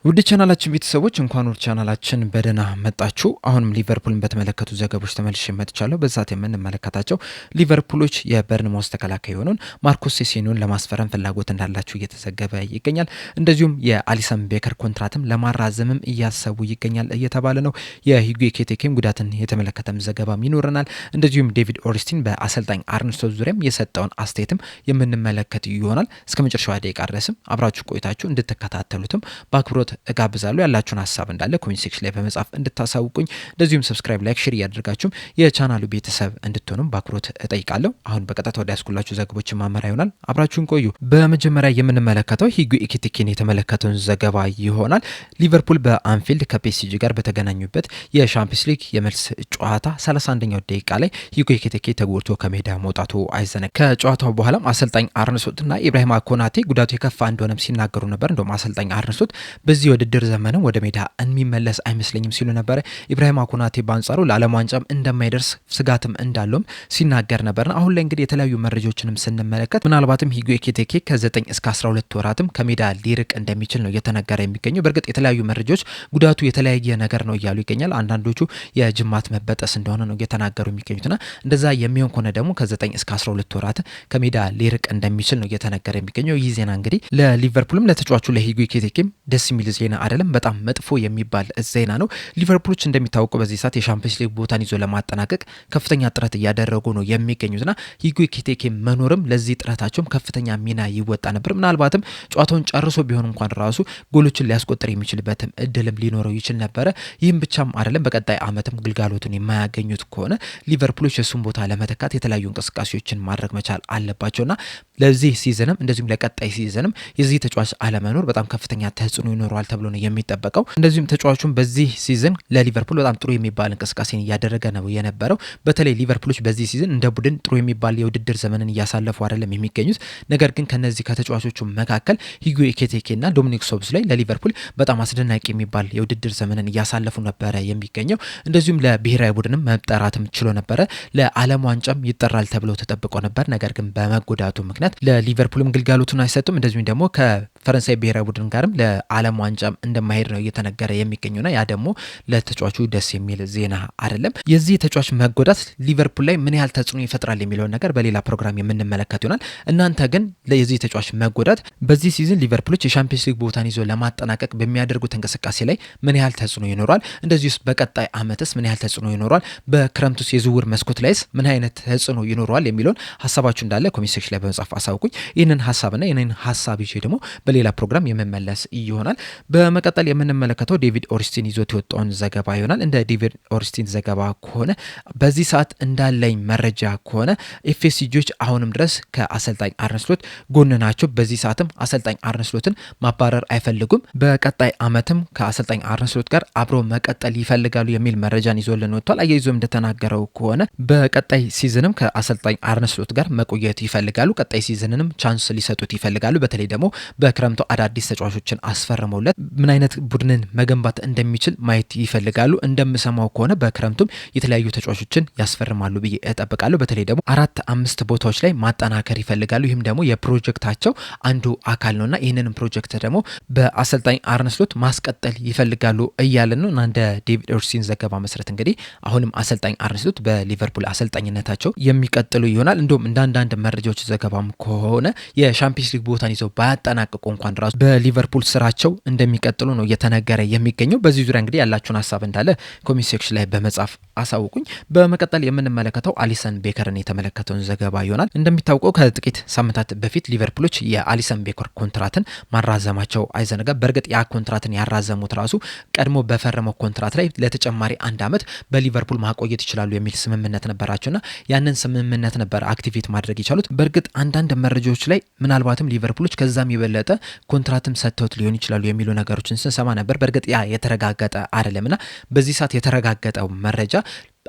ውድ ቻናላችን ቤተሰቦች እንኳን ወደ ቻናላችን በደህና መጣችሁ። አሁንም ሊቨርፑልን በተመለከቱ ዘገቦች ተመልሼ መጥቻለሁ። በዛት የምንመለከታቸው ሊቨርፑሎች የበርንማውዝ ተከላካይ የሆነውን ማርኮስ ሴሴኞን ለማስፈረም ፍላጎት እንዳላቸው እየተዘገበ ይገኛል። እንደዚሁም የአሊሰን ቤከር ኮንትራትም ለማራዘምም እያሰቡ ይገኛል እየተባለ ነው። የሂጉ ኤኪቲኬም ጉዳትን የተመለከተም ዘገባም ይኖረናል። እንደዚሁም ዴቪድ ኦርንስቲን በአሰልጣኝ አርነ ስሎት ዙሪያም የሰጠውን አስተያየትም የምንመለከት ይሆናል። እስከ መጨረሻው ደቂቃ ድረስም አብራችሁ ቆይታችሁ እንድትከታተሉትም በአክብሮት እጋብዛለሁ። ያላችሁን ሀሳብ እንዳለ ኮሜንት ሴክሽን ላይ በመጻፍ እንድታሳውቁኝ፣ እንደዚሁም ሰብስክራይብ፣ ላይክ፣ ሼር እያደረጋችሁም የቻናሉ ቤተሰብ እንድትሆኑም በአክብሮት እጠይቃለሁ። አሁን በቀጥታ ወደ ያስኩላችሁ ዘገቦችን ማመራ ይሆናል። አብራችሁን ቆዩ። በመጀመሪያ የምንመለከተው ሂጉ ኤኪቲኬን የተመለከተውን ዘገባ ይሆናል። ሊቨርፑል በአንፊልድ ከፒኤስጂ ጋር በተገናኙበት የሻምፒዮንስ ሊግ የመልስ ጨዋታ 31ኛው ደቂቃ ላይ ሂጉ ኤኪቲኬ ተጎድቶ ከሜዳ መውጣቱ አይዘነጋም። ከጨዋታው በኋላም አሰልጣኝ አርነ ስሎትና ኢብራሂማ ኮናቴ ጉዳቱ የከፋ እንደሆነም ሲናገሩ ነበር። እንደውም አሰልጣኝ አርነ ስሎት በዚህ የውድድር ዘመንም ወደ ሜዳ የሚመለስ አይመስለኝም ሲሉ ነበረ። ኢብራሂማ ኮናቴ በአንጻሩ ለዓለም ዋንጫም እንደማይደርስ ስጋትም እንዳለውም ሲናገር ነበርና አሁን ላይ እንግዲህ የተለያዩ መረጃዎችንም ስንመለከት ምናልባትም ሂጉ ኤኪቲኬ ከ9 እስከ 12 ወራትም ከሜዳ ሊርቅ እንደሚችል ነው እየተነገረ የሚገኘው። በእርግጥ የተለያዩ መረጃዎች ጉዳቱ የተለያየ ነገር ነው እያሉ ይገኛል። አንዳንዶቹ የጅማት መበጠስ እንደሆነ ነው እየተናገሩ የሚገኙትና እንደዛ የሚሆን ከሆነ ደግሞ ከ9 እስከ 12 ወራት ከሜዳ ሊርቅ እንደሚችል ነው እየተነገረ የሚገኘው። ይህ ዜና እንግዲህ ለሊቨርፑልም ለተጫዋቹ ለሂጉ ኤኪቲኬም ደስ የሚል ዜና አይደለም፣ በጣም መጥፎ የሚባል ዜና ነው። ሊቨርፑሎች እንደሚታወቁ በዚህ ሰዓት የሻምፒዮንስ ሊግ ቦታን ይዞ ለማጠናቀቅ ከፍተኛ ጥረት እያደረጉ ነው የሚገኙትና ሂጉ ኤኪቲኬ መኖርም ለዚህ ጥረታቸውም ከፍተኛ ሚና ይወጣ ነበር። ምናልባትም ጨዋታውን ጨርሶ ቢሆን እንኳን ራሱ ጎሎችን ሊያስቆጥር የሚችልበትም እድልም ሊኖረው ይችል ነበረ። ይህም ብቻም አይደለም፣ በቀጣይ ዓመትም ግልጋሎቱን የማያገኙት ከሆነ ሊቨርፑሎች የሱን ቦታ ለመተካት የተለያዩ እንቅስቃሴዎችን ማድረግ መቻል አለባቸውና ለዚህ ሲዝንም እንደዚሁም ለቀጣይ ሲዝንም የዚህ ተጫዋች አለመኖር በጣም ከፍተኛ ተጽዕኖ ይኖረዋል ተብሎ ነው የሚጠበቀው። እንደዚሁም ተጫዋቹም በዚህ ሲዝን ለሊቨርፑል በጣም ጥሩ የሚባል እንቅስቃሴን እያደረገ ነው የነበረው። በተለይ ሊቨርፑሎች በዚህ ሲዝን እንደ ቡድን ጥሩ የሚባል የውድድር ዘመንን እያሳለፉ አይደለም የሚገኙት። ነገር ግን ከነዚህ ከተጫዋቾቹ መካከል ሂጉ ኤኪቲኬና ዶሚኒክ ሶቦስላይ ለሊቨርፑል በጣም አስደናቂ የሚባል የውድድር ዘመንን እያሳለፉ ነበረ የሚገኘው። እንደዚሁም ለብሔራዊ ቡድንም መጠራትም ችሎ ነበረ። ለዓለም ዋንጫም ይጠራል ተብሎ ተጠብቆ ነበር። ነገር ግን በመጎዳቱ ምክንያት ለሊቨርፑልም ግልጋሎቱን አይሰጡም። እንደዚሁም ደግሞ ከፈረንሳይ ብሔራዊ ቡድን ጋርም ለዓለም ዋንጫም እንደማይሄድ ነው እየተነገረ የሚገኙና ያ ደግሞ ለተጫዋቹ ደስ የሚል ዜና አይደለም። የዚህ ተጫዋች መጎዳት ሊቨርፑል ላይ ምን ያህል ተጽዕኖ ይፈጥራል የሚለውን ነገር በሌላ ፕሮግራም የምንመለከት ይሆናል። እናንተ ግን የዚህ ተጫዋች መጎዳት በዚህ ሲዝን ሊቨርፑሎች የሻምፒዮንስ ሊግ ቦታን ይዞ ለማጠናቀቅ በሚያደርጉት እንቅስቃሴ ላይ ምን ያህል ተጽዕኖ ይኖራል? እንደዚሁስ በቀጣይ ዓመትስ ምን ያህል ተጽዕኖ ይኖራል? በክረምቱስ የዝውውር መስኮት ላይስ ምን አይነት ተጽዕኖ ይኖረዋል የሚለውን ሀሳባችሁ እንዳለ ኮሜንት ሴክሽን ላይ በመጻፍ አሳውቁኝ። ይህንን ሀሳብና ይህንን ሀሳብ ይዤ ደግሞ በሌላ ፕሮግራም የምመለስ ይሆናል። በመቀጠል የምንመለከተው ዴቪድ ኦርንስቲን ይዞት የወጣውን ዘገባ ይሆናል። እንደ ዴቪድ ኦርንስቲን ዘገባ ከሆነ በዚህ ሰዓት እንዳለኝ መረጃ ከሆነ ኤፍኤስጂዎች አሁንም ድረስ ከአሰልጣኝ አርነ ስሎት ጎን ናቸው። በዚህ ሰዓትም አሰልጣኝ አርነ ስሎትን ማባረር አይፈልጉም። በቀጣይ ዓመትም ከአሰልጣኝ አርነ ስሎት ጋር አብሮ መቀጠል ይፈልጋሉ የሚል መረጃን ይዞልን ወጥቷል። አያይዞም እንደተናገረው ከሆነ በቀጣይ ሲዝንም ከአሰልጣኝ አርነ ስሎት ጋር መቆየት ይፈልጋሉ። ቀጣይ ሲዝንንም ቻንስ ሊሰጡት ይፈልጋሉ። በተለይ ደግሞ በክረምቱ አዳዲስ ተጫዋቾችን አስፈርመውለት ምን አይነት ቡድንን መገንባት እንደሚችል ማየት ይፈልጋሉ። እንደምሰማው ከሆነ በክረምቱም የተለያዩ ተጫዋቾችን ያስፈርማሉ ብዬ እጠብቃለሁ። በተለይ ደግሞ 4-5 ቦታዎች ላይ ማጠናከር ይፈልጋሉ። ይህም ደግሞ የፕሮጀክታቸው አንዱ አካል ነውና ይህንንም ፕሮጀክት ደግሞ በአሰልጣኝ አርነ ስሎት ማስቀጠል ይፈልጋሉ እያለን ነው። እንደ ዴቪድ ኦርንስቲን ዘገባ መሰረት እንግዲህ አሁንም አሰልጣኝ አርነ ስሎት በሊቨርፑል አሰልጣኝነታቸው የሚቀጥሉ ይሆናል። እንደውም እንደ አንዳንድ መረጃዎች ዘገባም ከሆነ የሻምፒዮንስ ሊግ ቦታን ይዘው ባያጠናቅቁ እንኳን ራሱ በሊቨርፑል ስራቸው እንደሚቀጥሉ ነው እየተነገረ የሚገኘው። በዚህ ዙሪያ እንግዲህ ያላችሁን ሀሳብ እንዳለ ኮሜንት ሴክሽን ላይ በመጻፍ አሳውቁኝ። በመቀጠል የምንመለከተው አሊሰን ቤከርን የተመለከተውን ዘገባ ይሆናል። እንደሚታወቀው ከጥቂት ሳምንታት በፊት ሊቨርፑሎች የአሊሰን ቤከር ኮንትራትን ማራዘማቸው አይዘነጋም። በእርግጥ ያ ኮንትራትን ያራዘሙት ራሱ ቀድሞ በፈረመው ኮንትራት ላይ ለተጨማሪ 1 ዓመት በሊቨርፑል ማቆየት ይችላሉ የሚል ስምምነት ነበራቸውና ያንን ስምምነት ነበር አክቲቬት ማድረግ የቻሉት። በእርግጥ አንዳንድ መረጃዎች ላይ ምናልባትም ሊቨርፑሎች ከዛም የበለጠ ኮንትራትም ሰጥተውት ሊሆን ይችላሉ የሚሉ ነገሮችን ስንሰማ ነበር። በእርግጥ ያ የተረጋገጠ አይደለምና በዚህ ሰዓት የተረጋገጠው መረጃ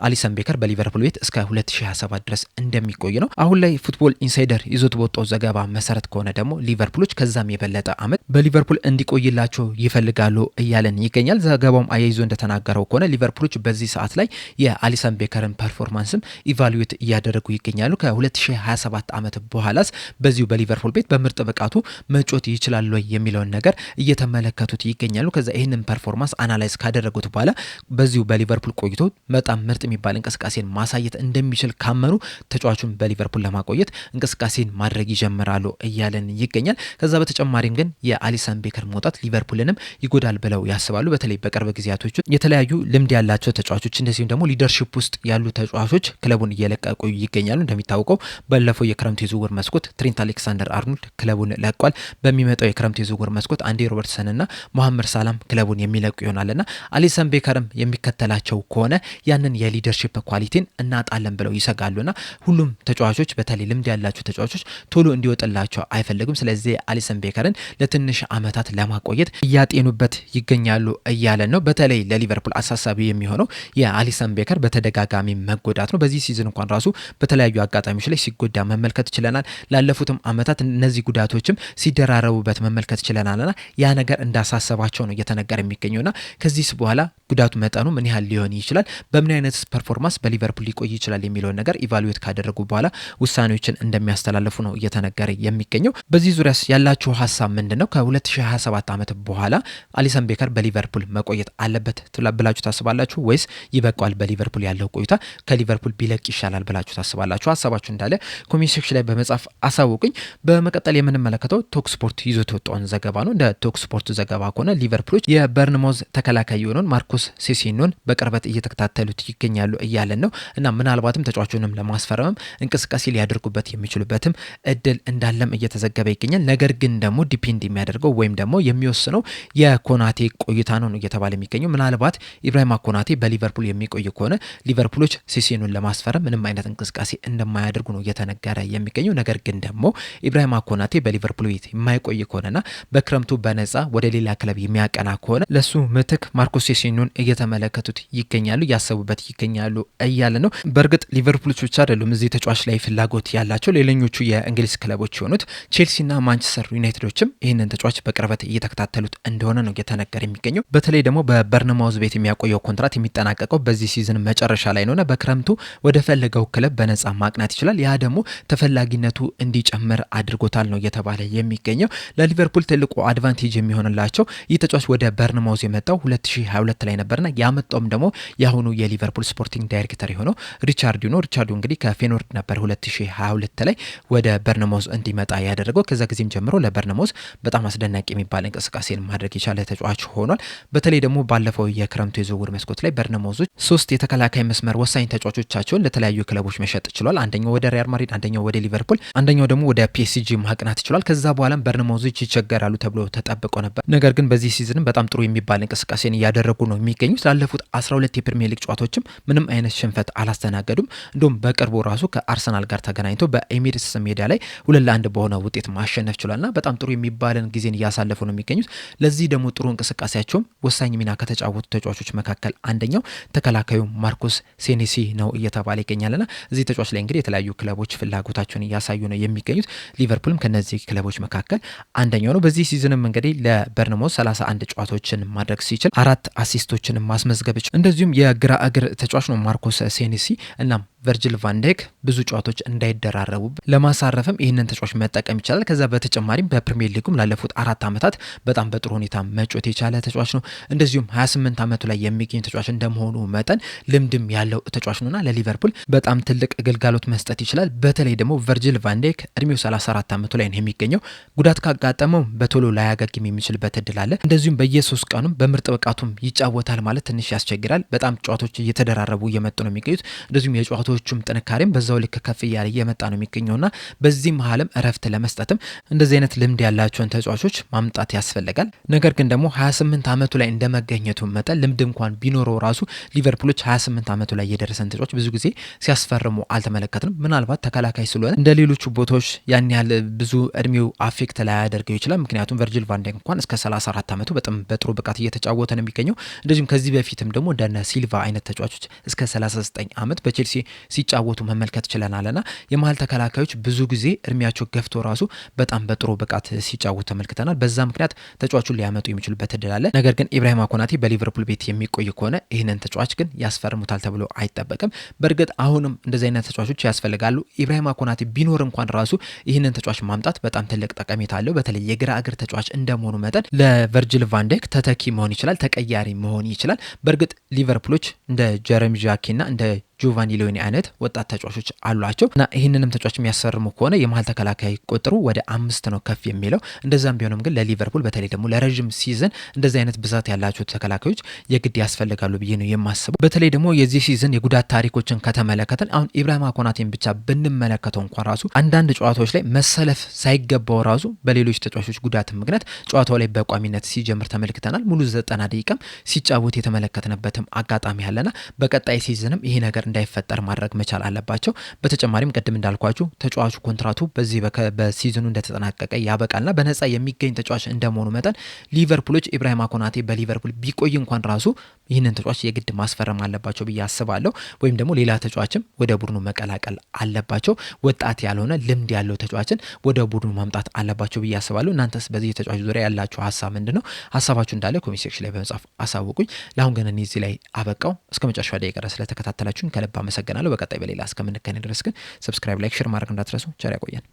አሊሰን ቤከር በሊቨርፑል ቤት እስከ 2027 ድረስ እንደሚቆይ ነው። አሁን ላይ ፉትቦል ኢንሳይደር ይዞት በወጣው ዘገባ መሰረት ከሆነ ደግሞ ሊቨርፑሎች ከዛም የበለጠ አመት በሊቨርፑል እንዲቆይላቸው ይፈልጋሉ እያለን ይገኛል። ዘገባውም አያይዞ እንደተናገረው ከሆነ ሊቨርፑሎች በዚህ ሰዓት ላይ የአሊሰን ቤከርን ፐርፎርማንስም ኢቫሉዌት እያደረጉ ይገኛሉ። ከ2027 አመት በኋላስ በዚሁ በሊቨርፑል ቤት በምርጥ ብቃቱ መጮት ይችላል ወይ የሚለውን ነገር እየተመለከቱት ይገኛሉ። ከዛ ይህንን ፐርፎርማንስ አናላይዝ ካደረጉት በኋላ በዚሁ በሊቨርፑል ቆይቶ በጣም ምርጥ የሚባል እንቅስቃሴን ማሳየት እንደሚችል ካመኑ ተጫዋቹን በሊቨርፑል ለማቆየት እንቅስቃሴን ማድረግ ይጀምራሉ እያለን ይገኛል። ከዛ በተጨማሪም ግን የአሊሰን ቤከር መውጣት ሊቨርፑልንም ይጎዳል ብለው ያስባሉ። በተለይ በቅርብ ጊዜያቶች የተለያዩ ልምድ ያላቸው ተጫዋቾች እንደዚሁም ደግሞ ሊደርሺፕ ውስጥ ያሉ ተጫዋቾች ክለቡን እየለቀቁ ይገኛሉ። እንደሚታወቀው ባለፈው የክረምት የዝውውር መስኮት ትሬንት አሌክሳንደር አርኖልድ ክለቡን ለቋል። በሚመጣው የክረምት የዝውውር መስኮት አንዲ ሮበርትሰንና መሐመድ ሳላም ክለቡን የሚለቁ ይሆናልና አሊሰን ቤከርም የሚከተላቸው ከሆነ ያንን የሊደርሺፕ ኳሊቲን እናጣለን ብለው ይሰጋሉና ሁሉም ተጫዋቾች በተለይ ልምድ ያላቸው ተጫዋቾች ቶሎ እንዲወጥላቸው አይፈልጉም። ስለዚህ አሊሰን ቤከርን ለትንሽ አመታት ለማቆየት እያጤኑበት ይገኛሉ እያለን ነው። በተለይ ለሊቨርፑል አሳሳቢ የሚሆነው የአሊሰን ቤከር በተደጋጋሚ መጎዳት ነው። በዚህ ሲዝን እንኳን ራሱ በተለያዩ አጋጣሚዎች ላይ ሲጎዳ መመልከት ችለናል። ላለፉትም አመታት እነዚህ ጉዳቶችም ሲደራረቡበት መመልከት ችለናልና ያ ነገር እንዳሳሰባቸው ነው እየተነገረ የሚገኘውና ከዚህ በኋላ ጉዳቱ መጠኑ ምን ያህል ሊሆን ይችላል፣ በምን አይነት ፐርፎርማንስ በሊቨርፑል ሊቆይ ይችላል የሚለውን ነገር ኢቫሉዌት ካደረጉ በኋላ ውሳኔዎችን እንደሚያስተላልፉ ነው እየተነገረ የሚገኘው። በዚህ ዙሪያ ያላችሁ ሀሳብ ምንድነው? ከ2027 ዓመት በኋላ አሊሰን ቤከር በሊቨርፑል መቆየት አለበት ብላችሁ ታስባላችሁ ወይስ ይበቃዋል በሊቨርፑል ያለው ቆይታ ከሊቨርፑል ቢለቅ ይሻላል ብላችሁ ታስባላችሁ? ሀሳባችሁ እንዳለ ኮሜንት ሴክሽን ላይ በመጻፍ አሳውቁኝ። በመቀጠል የምንመለከተው ቶክ ስፖርት ይዞት የወጣውን ዘገባ ነው። እንደ ቶክ ስፖርት ዘገባ ከሆነ ሊቨርፑሎች የበርንሞዝ ተከላካይ የሆነውን ማርኮስ ሴሴኞን በቅርበት እየተከታተሉት ይገኛሉ እያለን ነው እና ምናልባትም ተጫዋቹንም ለማስፈረምም እንቅስቃሴ ሊያደርጉበት የሚችሉበትም እድል እንዳለም እየተዘገበ ይገኛል። ነገር ግን ደግሞ ዲፔንድ የሚያደርገው ወይም ደግሞ የሚወስነው የኮናቴ ቆይታ ነው እየተባለ የሚገኘው። ምናልባት ኢብራሂማ ኮናቴ በሊቨርፑል የሚቆይ ከሆነ ሊቨርፑሎች ሴሴኞን ለማስፈረም ምንም አይነት እንቅስቃሴ እንደማያደርጉ ነው እየተነገረ የሚገኘው። ነገር ግን ደግሞ ኢብራሂማ ኮናቴ በሊቨርፑል ቤት የማይቆይ ከሆነና በክረምቱ በነጻ ወደ ሌላ ክለብ የሚያቀና ከሆነ ለሱ ምትክ ማርኮስ ሴሴኞን እየተመለከቱት ይገኛሉ፣ እያሰቡበት ይገኛሉ እያለ ነው። በእርግጥ ሊቨርፑሎች ብቻ አይደሉም እዚህ ተጫዋች ላይ ፍላጎት ያላቸው። ሌሎኞቹ የእንግሊዝ ክለቦች የሆኑት ቼልሲና ማንቸስተር ዩናይትዶችም ይህንን ተጫዋች በቅርበት እየተከታተሉት እንደሆነ ነው እየተነገረ የሚገኘው። በተለይ ደግሞ በበርንማውዝ ቤት የሚያቆየው ኮንትራት የሚጠናቀቀው በዚህ ሲዝን መጨረሻ ላይ ነውና በክረምቱ ወደ ፈለገው ክለብ በነጻ ማቅናት ይችላል። ያ ደግሞ ተፈላጊነቱ እንዲጨምር አድርጎታል ነው እየተባለ የሚገኘው። ለሊቨርፑል ትልቁ አድቫንቴጅ የሚሆንላቸው ይህ ተጫዋች ወደ በርንማውዝ የመጣው 2022 ላይ ነበርና ያመጣውም ደግሞ የአሁኑ የሊቨርፑል ስፖርቲንግ ዳይሬክተር የሆነው ሪቻርዲዮ ነው። ሪቻርዲዮ እንግዲህ ከፌኖርድ ነበር 2022 ላይ ወደ በርንማውዝ እንዲመጣ ያደረገው። ከዛ ጊዜም ጀምሮ ለበርንማውዝ በጣም አስደናቂ የሚባል እንቅስቃሴን ማድረግ የቻለ ተጫዋች ሆኗል። በተለይ ደግሞ ባለፈው የክረምቱ የዝውውር መስኮት ላይ በርንማውዞች 3 የተከላካይ መስመር ወሳኝ ተጫዋቾቻቸውን ለተለያዩ ክለቦች መሸጥ ችሏል። አንደኛው ወደ ሪያል ማድሪድ፣ አንደኛው ወደ ሊቨርፑል፣ አንደኛው ደግሞ ወደ ፒኤስጂ ማቅናት ችሏል። ከዛ በኋላም በርንማውዞች ይቸገራሉ ተብሎ ተጠብቆ ነበር። ነገር ግን በዚህ ሲዝንም በጣም ጥሩ የሚባል እንቅስቃሴን እያደረጉ ነው የሚገኙት። ላለፉት 12 የፕሪሚየር ሊግ ጨዋታዎችም ምንም አይነት ሽንፈት አላስተናገዱም። እንዲሁም በቅርቡ ራሱ ከአርሰናል ጋር ተገናኝቶ በኤሚሬትስ ሜዳ ላይ 2-1 በሆነ ውጤት ማሸነፍ ችሏልና በጣም ጥሩ የሚባልን ጊዜን እያሳለፉ ነው የሚገኙት። ለዚህ ደግሞ ጥሩ እንቅስቃሴያቸውም ወሳኝ ሚና ከተጫወቱ ተጫዋቾች መካከል አንደኛው ተከላካዩ ማርኮስ ሴኔሲ ነው እየተባለ ይገኛልና እዚህ ተጫዋች ላይ እንግዲህ የተለያዩ ክለቦች ፍላጎታቸውን እያሳዩ ነው የሚገኙት። ሊቨርፑልም ከነዚህ ክለቦች መካከል አንደኛው ነው። በዚህ ሲዝንም እንግዲህ ለበርንማውዝ 31 ጨዋታዎችን ማድረግ ሲችል 4 አሲስቶችን ማስመዝገብ ይችላል። እንደዚሁም የግራ እግር ተጫዋች ነው ማርኮስ ሴኔሲ እና ቨርጅል ቫን ዳይክ ብዙ ጨዋታዎች እንዳይደራረቡ ለማሳረፍም ይህንን ተጫዋች መጠቀም ይቻላል። ከዛ በተጨማሪም በፕሪሚየር ሊጉም ላለፉት 4 ዓመታት በጣም በጥሩ ሁኔታ መጮት የቻለ ተጫዋች ነው። እንደዚሁም 28 ዓመቱ ላይ የሚገኝ ተጫዋች እንደመሆኑ መጠን ልምድም ያለው ተጫዋች ነውና ለሊቨርፑል በጣም ትልቅ ግልጋሎት መስጠት ይችላል። በተለይ ደግሞ ቨርጅል ቫን ዳይክ እድሜው 34 ዓመቱ ላይ ነው የሚገኘው። ጉዳት ካጋጠመው በቶሎ ላያገግም የሚችልበት እድል አለ። እንደዚሁም በየ3 ቀኑም በምርጥ ብቃቱም ይጫወታል ማለት ትንሽ ያስቸግራል። በጣም ጨዋታዎች እየተደራረቡ እየመጡ ነው የሚገኙት። እንደዚሁም የጨዋታ የተጫዋቾቹም ጥንካሬም በዛው ልክ ከፍ እያለ እየመጣ ነው የሚገኘውና በዚህ መሀልም እረፍት ለመስጠትም እንደዚህ አይነት ልምድ ያላቸውን ተጫዋቾች ማምጣት ያስፈልጋል። ነገር ግን ደግሞ 28 ዓመቱ ላይ እንደመገኘቱ መጠን ልምድ እንኳን ቢኖረው ራሱ ሊቨርፑሎች 28 ዓመቱ ላይ የደረሰን ተጫዋች ብዙ ጊዜ ሲያስፈርሙ አልተመለከትንም። ምናልባት ተከላካይ ስለሆነ እንደ ሌሎቹ ቦታዎች ያን ያህል ብዙ እድሜው አፌክት ላይ ያደርገው ይችላል። ምክንያቱም ቨርጂል ቫን ዳይክ እንኳን እስከ 34 ዓመቱ በጣም በጥሩ ብቃት እየተጫወተ ነው የሚገኘው። እንደዚሁም ከዚህ በፊትም ደግሞ እንደነ ሲልቫ አይነት ተጫዋቾች እስከ 39 ዓመት በቼልሲ ሲጫወቱ መመልከት ችለናልና የመሀል ተከላካዮች ብዙ ጊዜ እድሜያቸው ገፍቶ ራሱ በጣም በጥሩ ብቃት ሲጫወቱ ተመልክተናል። በዛ ምክንያት ተጫዋቹን ሊያመጡ የሚችሉበት እድል አለ። ነገር ግን ኢብራሂማ ኮናቴ በሊቨርፑል ቤት የሚቆይ ከሆነ ይህንን ተጫዋች ግን ያስፈርሙታል ተብሎ አይጠበቅም። በእርግጥ አሁንም እንደዚህ አይነት ተጫዋቾች ያስፈልጋሉ። ኢብራሂማ ኮናቴ ቢኖር እንኳን ራሱ ይህንን ተጫዋች ማምጣት በጣም ትልቅ ጠቀሜታ አለው። በተለይ የግራ እግር ተጫዋች እንደመሆኑ መጠን ለቨርጂል ቫን ዳይክ ተተኪ መሆን ይችላል፣ ተቀያሪ መሆን ይችላል። በእርግጥ ሊቨርፑሎች እንደ ጀረሚ ዣኪና እንደ ጆቫኒ ሊዮኒ አይነት ወጣት ተጫዋቾች አሏቸው እና ይህንንም ተጫዋች የሚያስፈርሙ ከሆነ የመሀል ተከላካይ ቁጥሩ ወደ 5 ነው ከፍ የሚለው። እንደዛም ቢሆንም ግን ለሊቨርፑል በተለይ ደግሞ ለረዥም ሲዝን እንደዚህ አይነት ብዛት ያላቸው ተከላካዮች የግድ ያስፈልጋሉ ብዬ ነው የማስበው። በተለይ ደግሞ የዚህ ሲዝን የጉዳት ታሪኮችን ከተመለከተን አሁን ኢብራሂማ ኮናቴን ብቻ ብንመለከተው እንኳን ራሱ አንዳንድ ጨዋታዎች ላይ መሰለፍ ሳይገባው ራሱ በሌሎች ተጫዋቾች ጉዳት ምክንያት ጨዋታው ላይ በቋሚነት ሲጀምር ተመልክተናል። ሙሉ 90 ደቂቃም ሲጫወት የተመለከትንበትም አጋጣሚ ያለና በቀጣይ ሲዝንም ይሄ ነገር እንዳይፈጠር ማድረግ መቻል አለባቸው። በተጨማሪም ቅድም እንዳልኳችሁ ተጫዋቹ ኮንትራቱ በዚህ በሲዝኑ እንደተጠናቀቀ ያበቃልና በነፃ የሚገኝ ተጫዋች እንደመሆኑ መጠን ሊቨርፑሎች ኢብራሂማ ኮናቴ በሊቨርፑል ቢቆይ እንኳን ራሱ ይህንን ተጫዋች የግድ ማስፈረም አለባቸው ብዬ አስባለሁ። ወይም ደግሞ ሌላ ተጫዋችም ወደ ቡድኑ መቀላቀል አለባቸው። ወጣት ያልሆነ ልምድ ያለው ተጫዋችን ወደ ቡድኑ ማምጣት አለባቸው ብዬ አስባለሁ። እናንተስ በዚህ ተጫዋች ዙሪያ ያላችሁ ሀሳብ ምንድነው? ሀሳባችሁ እንዳለ ኮሜንት ሴክሽን ላይ በመጻፍ አሳውቁኝ። ለአሁን ግን እኔ እዚህ ላይ አበቃው። እስከ መጨረሻ ደቂቃ ስለተከታተላችሁን ከልብ አመሰግናለሁ። በቀጣይ በሌላ እስከምንገናኝ ድረስ ግን ሰብስክራይብ፣ ላይክ፣ ሼር ማድረግ እንዳትረሱ። ቸር ያቆየን።